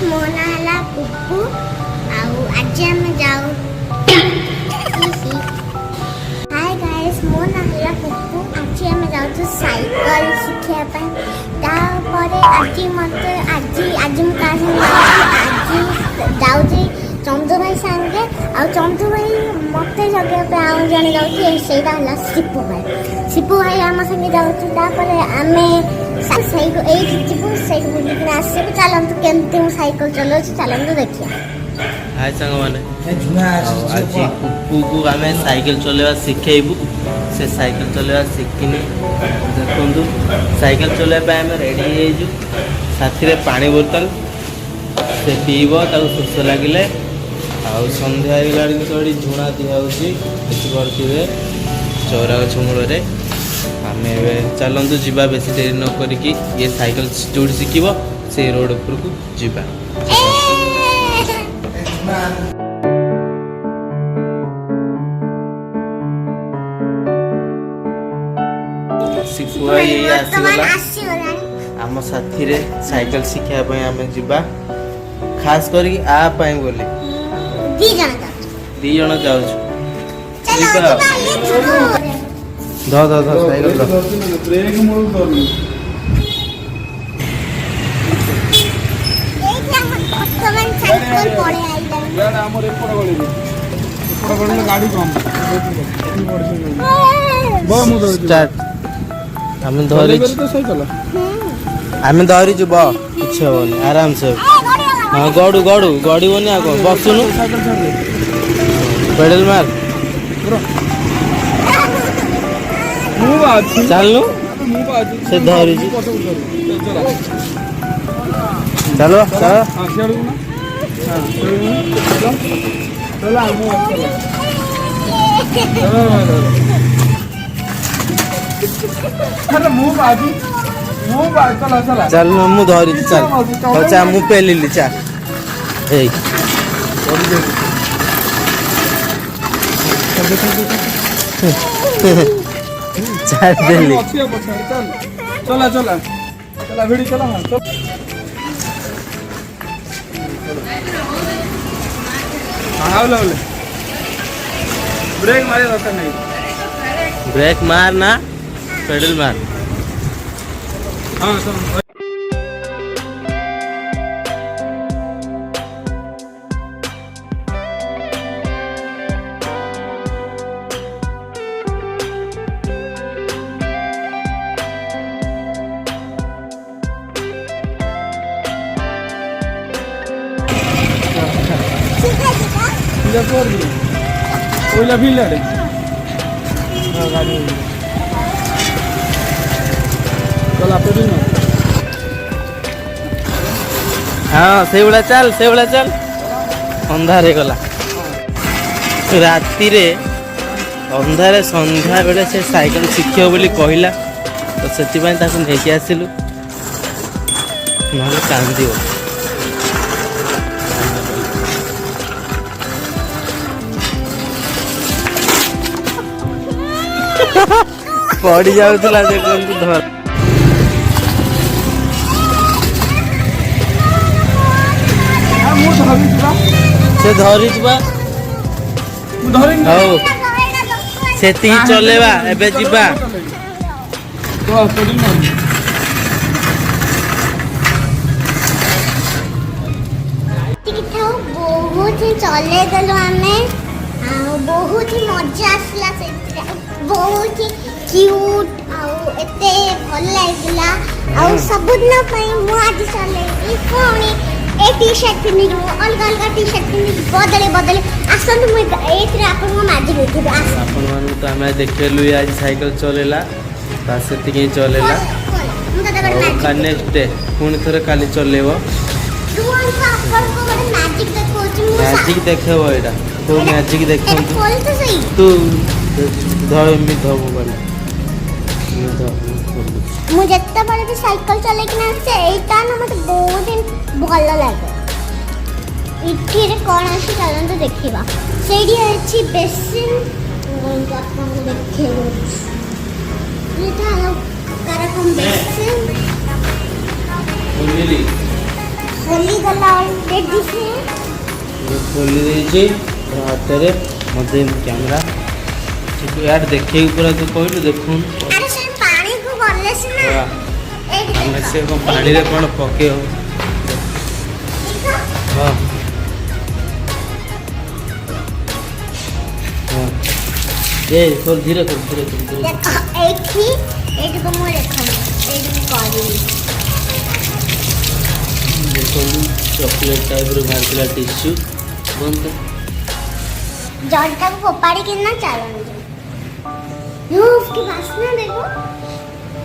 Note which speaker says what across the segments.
Speaker 1: ମୋ ନାଁ ହେଲା କୁକୁ ଆଉ ଆଜି ଆମେ ଯାଉ ହାय ଗାଇସ୍ ମୋ ନାଁ ହେଲା କୁକୁ ଆଜି ଆମେ ଯାଉଛୁ ସାଇକେଲ ଶିଖିବା ପାଇଁ ତାପରେ ଆଜି ମୁଁ କାହା ସାଙ୍ଗେ ଆଜି ଯାଉଛି ଚନ୍ଦୁ ଭାଇ ସାଙ୍ଗେ ଆଉ ଚନ୍ଦୁ ଭାଇ ମତେ ଜଗିବା ପାଇଁ ଆଉ ଜଣେ ଯାଉଛି ସେଇଟା ହେଲା ସିପୁ ଭାଇ ଆମ ସାଙ୍ଗେ ଯାଉଛି ତାପରେ ଆମେ ଏଇଠି ଯିବୁ ସେଇଠି ବୁଲିକିନା ଆସିବୁ ଚାଲନ୍ତୁ କେମିତି ମୁଁ ସାଇକେଲ ଚଲାଉଛି ଚାଲନ୍ତୁ ଦେଖିବା
Speaker 2: हाय साଙ୍ଗमाने आज कुकू आम साइकिल चलेवा शिखेबू से साइकिल चलेवा शिखिनी देखु साइकिल चलवाई आम रेडी हो साथी पानी बोतल से पीब शोष लगे आउ सन्ध्या तो ये झुणा दिखाई चौरा गछ मूल आम चलतु जावा बेस डेरी न करिकी ये साइकिल जो शिखब से रोड उपर को जावा सिपुआ ये आसीगला आम साथी रे साइकिल शिखा आम जीवा खास करी आ पाई बोले दी जण जाऊ साइकिल
Speaker 3: ब्रेक मोड़ करनी यार हमर एपड़ गली गाड़ी कम बो मु
Speaker 2: स्टार्ट हम धरि
Speaker 3: तो साइकिल
Speaker 2: आम धरी छु बो कुछ होनी आराम से हां गडू गडीबनी आको बसुनु
Speaker 3: साइकिल छोड़ दे
Speaker 2: पेडल मार
Speaker 3: मु बात
Speaker 2: चलनु से धरी छु चलो चलो
Speaker 3: हां छेड़ ना हां चलो मु अरे मु बात चला
Speaker 2: चल मु धरी चल चा मु पेलिली चा ए चार देली
Speaker 3: चला भिड़ी चला हां चल हां ब्रेक मारे दरकार नहीं
Speaker 2: ब्रेक मार ना पेडल मार
Speaker 3: हां चल ओला भी लड़े गाड़ी चल आप भी
Speaker 2: हाँ से चल अंधारे गला राति रे अंधारे संध्या बेले से साइकिल शिखियो बोली कहला तो सेतिबाई ताकू नेकी आसिलु नहले कांदियो पड़ी जाऊला देखु धर से धरी जीवा हौ सेती चलेबा एबे जीवा
Speaker 1: बहुत ही चले गलो आमे बहुत ही मजा आसला से बहुत ही क्यूट आउ एते भल लागला आउ सबुदिन पई मु आज चले ई कोनी ए टी-शर्ट पिनी अलग अलग टी-शर्ट पिनी बदले आसन मु एतरे आपन को माजी लेती
Speaker 2: आपन मान तो हमें देखेलु आज साइकिल चलेला बस सेती चलेला का नेक्स्ट डे पुणी थरे काली चलेबो मैजिक देखेबो एटा तो मैजिक देखम तू धमी धबो बोले
Speaker 1: मु जत्ता बड़े भी साइकिल चले कि ना से एटा ना मते बहुत दिन भल लागे इठी रे कोन आसी चलन तो देखिबा सेडी अछि बेसिन आपन देखिबो एटा कारकम बेसिन
Speaker 2: मिली
Speaker 1: खोली गला ऑलरेडी से
Speaker 2: खोली देछि हाथ रे मते कैमरा यार देखे पूरा तो कहलु देखुन
Speaker 1: अरे से पानी को गले से ना एक
Speaker 2: हमें से को पानी रे कोन पके हो हां हां ए खोल धीरे खोल
Speaker 1: देखो एक को मोर देखो एक में करी
Speaker 2: देखो चॉकलेट टाइप रो भारतीय टिश्यू बंद
Speaker 1: जॉर्टा को फोपाड़ी कितना चालन यो उसकी वासना देखो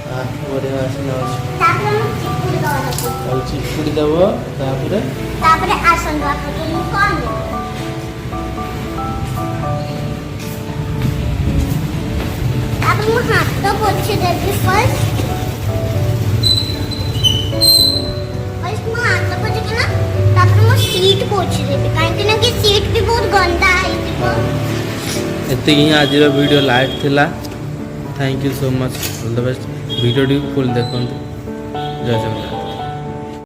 Speaker 2: हां मोरे वासना
Speaker 1: तापर हम चिपुड़ी दवा
Speaker 2: और चिपुड़ी दबो
Speaker 1: तापर आसन दवा तो मु कोन तापर मु हाथ तो पोछे देबी फर्स्ट मु हाथ तो पोछे के ना तापर मु सीट पोछे देबी काहे कि सीट भी बहुत गंदा है
Speaker 2: एति ही आज वीडियो लाइव थिला thank you so much all the best video full देखो जय जगन्नाथ।